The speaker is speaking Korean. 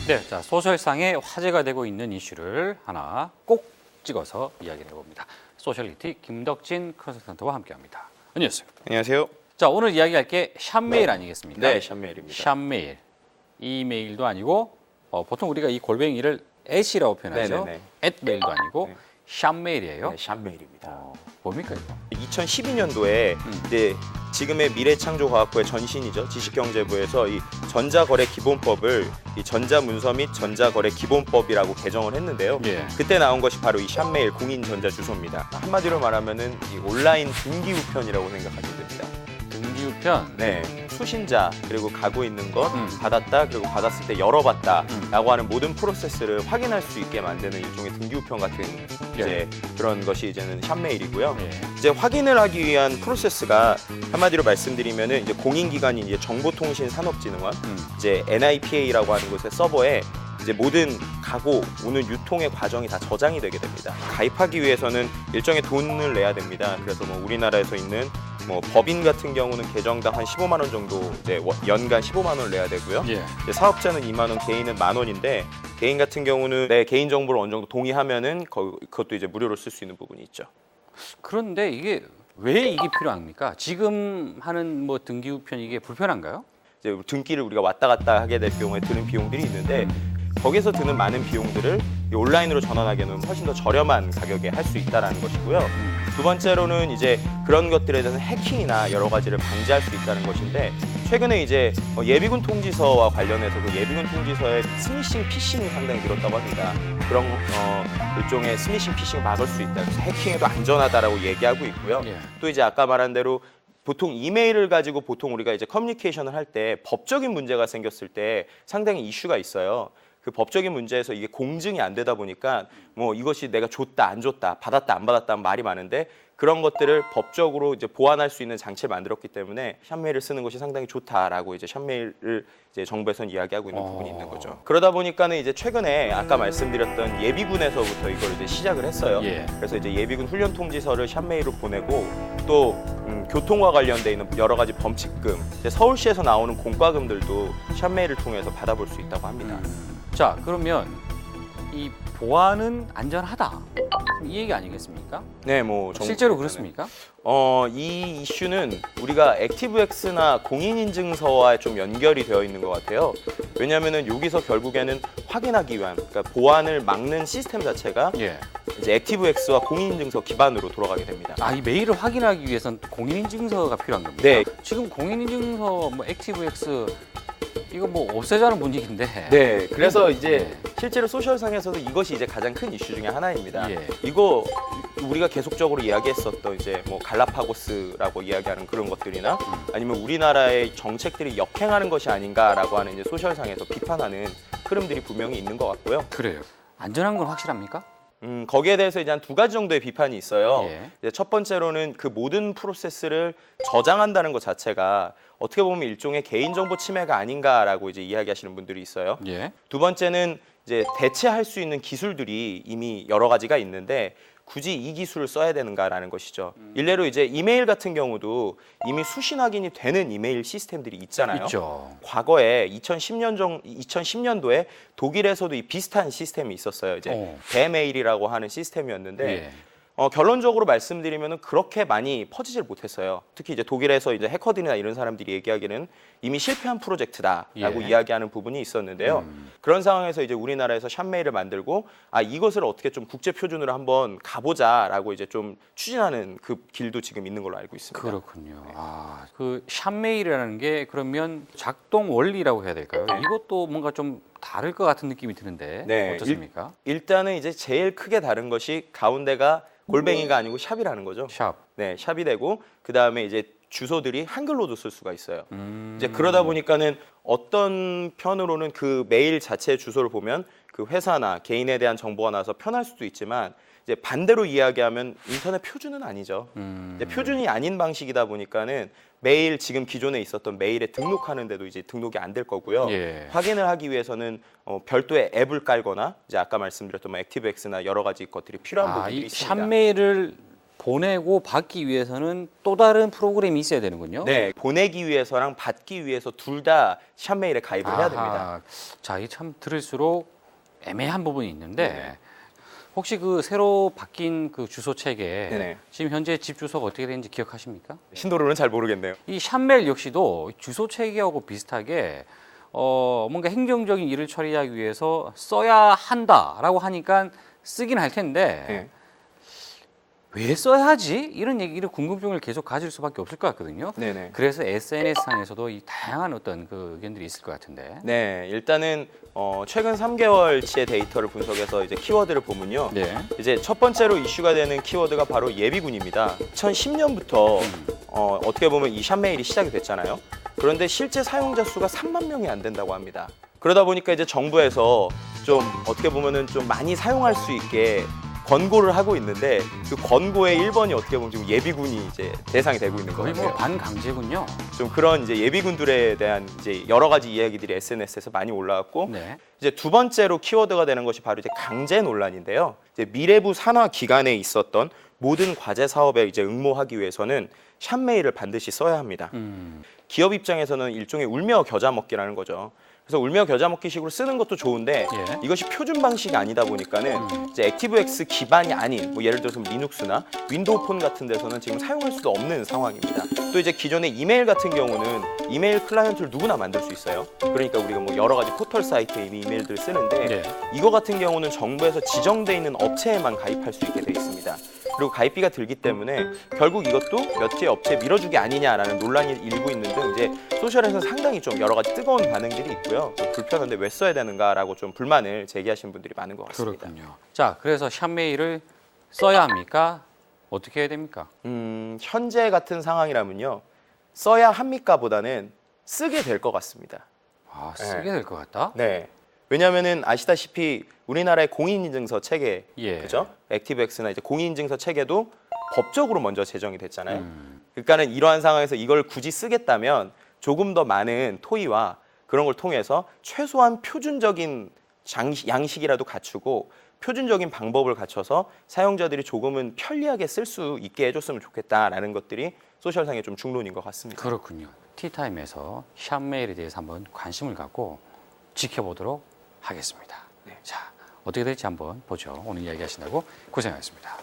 네, 자 소셜상에 화제가 되고 있는 이슈를 하나 꼭 찍어서 이야기를 해봅니다. 소셜리티 김덕진 컨설턴트와 함께합니다. 안녕하세요. 안녕하세요. 자 오늘 이야기할 게 샵메일 아니겠습니까? 네, 샵메일입니다. 샵메일, 이메일도 아니고 보통 우리가 이 골뱅이를 @이라고 표현하죠. 네네네. @메일도 아니고 네. 샵메일이에요. 네, 샵메일입니다. 뭡니까 이거? 2012년도에 이제 지금의 미래창조과학부의 전신이죠. 지식경제부에서 이 전자거래 기본법을 이 전자문서 및 전자거래 기본법이라고 개정을 했는데요. 예. 그때 나온 것이 바로 이 샵메일 공인전자주소입니다. 한마디로 말하면은 이 온라인 등기우편이라고 생각하시면 됩니다. 등기우편. 네, 수신자 그리고 가고 있는 것 음. 받았다 그리고 받았을 때 열어봤다라고 하는 모든 프로세스를 확인할 수 있게 만드는 일종의 등기우편 같은 이제 그런 것이 이제는 샵메일이고요. 예. 이제 확인을 하기 위한 프로세스가 한마디로 말씀드리면은 이제 공인기관인 이제 정보통신산업진흥원 이제 NIPA라고 하는 곳의 서버에 이제 모든 가고 오는 유통의 과정이 다 저장이 되게 됩니다. 가입하기 위해서는 일정의 돈을 내야 됩니다. 그래서 뭐 우리나라에서 있는 뭐 법인 같은 경우는 계정당 한 15만 원 정도 이제 연간 15만 원을 내야 되고요. 예. 이제 사업자는 2만 원, 개인은 1,000원인데 개인 같은 경우는 내 개인 정보를 어느 정도 동의하면은 그것도 이제 무료로 쓸 수 있는 부분이 있죠. 그런데 이게 왜 이게 필요합니까? 지금 하는 뭐 등기우편 이게 불편한가요? 이제 등기를 우리가 왔다 갔다 하게 될 경우에 드는 비용들이 있는데 거기서 드는 많은 비용들을 이 온라인으로 전환하게 되면 훨씬 더 저렴한 가격에 할 수 있다는 것이고요. 두 번째로는 이제 그런 것들에 대한 해킹이나 여러 가지를 방지할 수 있다는 것인데 최근에 이제 예비군 통지서와 관련해서 그 예비군 통지서에 스미싱 피싱이 상당히 늘었다고 합니다. 그런 일종의 스미싱 피싱을 막을 수 있다. 그래서 해킹에도 안전하다라고 얘기하고 있고요. 예. 또 이제 아까 말한 대로 보통 이메일을 가지고 보통 우리가 이제 커뮤니케이션을 할 때 법적인 문제가 생겼을 때 상당히 이슈가 있어요. 그 법적인 문제에서 이게 공증이 안 되다 보니까 뭐 이것이 내가 줬다 안 줬다 받았다 안 받았다 말이 많은데 그런 것들을 법적으로 이제 보완할 수 있는 장치를 만들었기 때문에 샵메일을 쓰는 것이 상당히 좋다라고 이제 샵메일을 이제 정부에서는 이야기하고 있는 부분이 있는 거죠. 그러다 보니까는 이제 최근에 아까 말씀드렸던 예비군에서부터 이걸 이제 시작을 했어요. 예. 그래서 이제 예비군 훈련 통지서를 샵메일로 보내고 또 교통과 관련돼 있는 여러 가지 범칙금, 이제 서울시에서 나오는 공과금들도 샵메일을 통해서 받아볼 수 있다고 합니다. 자 그러면 이 보안은 안전하다 이 얘기 아니겠습니까? 네, 뭐 실제로 그렇습니까? 이 이슈는 우리가 액티브엑스나 공인인증서와 좀 연결이 되어 있는 것 같아요. 왜냐하면은 여기서 결국에는 확인하기 위한, 그러니까 보안을 막는 시스템 자체가 예. 이제 액티브엑스와 공인인증서 기반으로 돌아가게 됩니다. 이 메일을 확인하기 위해선 공인인증서가 필요한 겁니다. 네. 지금 공인인증서 뭐 액티브엑스 이거 뭐 없애자는 분위기인데. 네, 그래서 이제 네. 실제로 소셜상에서도 이것이 이제 가장 큰 이슈 중에 하나입니다. 예. 이거 우리가 계속적으로 이야기했었던 이제 뭐 갈라파고스라고 이야기하는 그런 것들이나 아니면 우리나라의 정책들이 역행하는 것이 아닌가라고 하는 이제 소셜상에서 비판하는 흐름들이 분명히 있는 것 같고요. 그래요. 안전한 건 확실합니까? 거기에 대해서 이제 한 두 가지 정도의 비판이 있어요. 예. 이제 첫 번째로는 그 모든 프로세스를 저장한다는 것 자체가 어떻게 보면 일종의 개인정보 침해가 아닌가라고 이제 이야기하시는 분들이 있어요. 예. 두 번째는 이제 대체할 수 있는 기술들이 이미 여러 가지가 있는데 굳이 이 기술을 써야 되는가라는 것이죠. 일례로 이제 이메일 같은 경우도 이미 수신 확인이 되는 이메일 시스템들이 있잖아요. 있죠. 과거에 2010년도에 독일에서도 이 비슷한 시스템이 있었어요. 이제 대메일이라고 하는 시스템이었는데 예. 결론적으로 말씀드리면은 그렇게 많이 퍼지질 못했어요. 특히 이제 독일에서 이제 해커들이나 이런 사람들이 얘기하기는 이미 실패한 프로젝트다라고 예. 이야기하는 부분이 있었는데요. 그런 상황에서 이제 우리나라에서 샵메일을 만들고 이것을 어떻게 좀 국제 표준으로 한번 가보자라고 이제 좀 추진하는 그 길도 지금 있는 걸로 알고 있습니다. 그렇군요. 그 샵메일이라는 게 그러면 작동 원리라고 해야 될까요? 이것도 뭔가 좀 다를 것 같은 느낌이 드는데 네, 어떻습니까? 일단은 이제 제일 크게 다른 것이 가운데가 골뱅이가 아니고 샵이라는 거죠. 샵. 네, 샵이 되고 그 다음에 이제 주소들이 한글로도 쓸 수가 있어요. 이제 그러다 보니까는 어떤 편으로는 그 메일 자체의 주소를 보면 그 회사나 개인에 대한 정보가 나와서 편할 수도 있지만 이제 반대로 이야기하면 인터넷 표준은 아니죠. 이제 표준이 아닌 방식이다 보니까는 메일 지금 기존에 있었던 메일에 등록하는데도 이제 등록이 안 될 거고요. 예. 확인을 하기 위해서는 별도의 앱을 깔거나 이제 아까 말씀드렸던 뭐 액티브엑스나 여러 가지 것들이 필요한 부분들이 이 있습니다. 샵메일을 보내고 받기 위해서는 또 다른 프로그램이 있어야 되는군요. 네, 보내기 위해서랑 받기 위해서 둘 다 샵메일에 가입을 해야 됩니다. 아하. 자, 이 참 들을수록 애매한 부분이 있는데 네네. 혹시 그 새로 바뀐 그 주소 체계 네네. 지금 현재 집 주소가 어떻게 되는지 기억하십니까? 신도로는 잘 모르겠네요. 이 샵메일 역시도 주소 체계하고 비슷하게 뭔가 행정적인 일을 처리하기 위해서 써야 한다라고 하니까 쓰긴 할 텐데 네. 왜 써야 하지? 이런 얘기를 궁금증을 계속 가질 수밖에 없을 것 같거든요. 네네. 그래서 SNS상에서도 이 다양한 어떤 그 의견들이 있을 것 같은데. 네, 일단은 최근 3개월치의 데이터를 분석해서 이제 키워드를 보면요. 네. 이제 첫 번째로 이슈가 되는 키워드가 바로 예비군입니다. 2010년부터 어떻게 보면 이 샵메일이 시작이 됐잖아요. 그런데 실제 사용자 수가 3만 명이 안 된다고 합니다. 그러다 보니까 이제 정부에서 좀 어떻게 보면은 좀 많이 사용할 수 있게 권고를 하고 있는데 그 권고의 1번이 어떻게 보면 지금 예비군이 이제 대상이 되고 있는 거의 거예요. 뭐 반강제군요. 좀 그런 이제 예비군들에 대한 이제 여러 가지 이야기들이 SNS에서 많이 올라왔고 네. 이제 두 번째로 키워드가 되는 것이 바로 이제 강제 논란인데요. 이제 미래부 산하 기관에 있었던 모든 과제 사업에 이제 응모하기 위해서는 샵메일을 반드시 써야 합니다. 기업 입장에서는 일종의 울며 겨자 먹기라는 거죠. 그래서 울며 겨자 먹기식으로 쓰는 것도 좋은데 예. 이것이 표준 방식이 아니다 보니까는 이제 액티브엑스 기반이 아닌 뭐 예를 들어서 리눅스나 윈도우 폰 같은 데서는 지금 사용할 수도 없는 상황입니다. 또 이제 기존의 이메일 같은 경우는 이메일 클라이언트를 누구나 만들 수 있어요. 그러니까 우리가 뭐 여러 가지 포털 사이트에 이미 이메일들을 쓰는데 네. 이거 같은 경우는 정부에서 지정돼 있는 업체에만 가입할 수 있게 돼 있습니다. 그리고 가입비가 들기 때문에 결국 이것도 몇 개 업체 밀어주기 아니냐라는 논란이 일고 있는 등 이제 소셜에서 상당히 좀 여러 가지 뜨거운 반응들이 있고요. 좀 불편한데 왜 써야 되는가라고 좀 불만을 제기하시는 분들이 많은 것 같습니다. 그렇군요. 자, 그래서 샵메일을 써야 합니까? 어떻게 해야 됩니까? 현재 같은 상황이라면요. 써야 합니까 보다는 쓰게 될 것 같습니다. 아, 쓰게 될 것 같다? 네. 왜냐하면은 아시다시피 우리나라의 공인인증서 체계, 예. 그죠? 액티브엑스나 이제 공인인증서 체계도 법적으로 먼저 제정이 됐잖아요. 그러니까는 이러한 상황에서 이걸 굳이 쓰겠다면 조금 더 많은 토의와 그런 걸 통해서 최소한 표준적인 양식이라도 갖추고 표준적인 방법을 갖춰서 사용자들이 조금은 편리하게 쓸 수 있게 해줬으면 좋겠다라는 것들이 소셜상의 좀 중론인 것 같습니다. 그렇군요. 티타임에서 샵메일에 대해서 한번 관심을 갖고 지켜보도록 하겠습니다. 네. 자, 어떻게 될지 한번 보죠. 오늘 이야기하신다고 고생하셨습니다.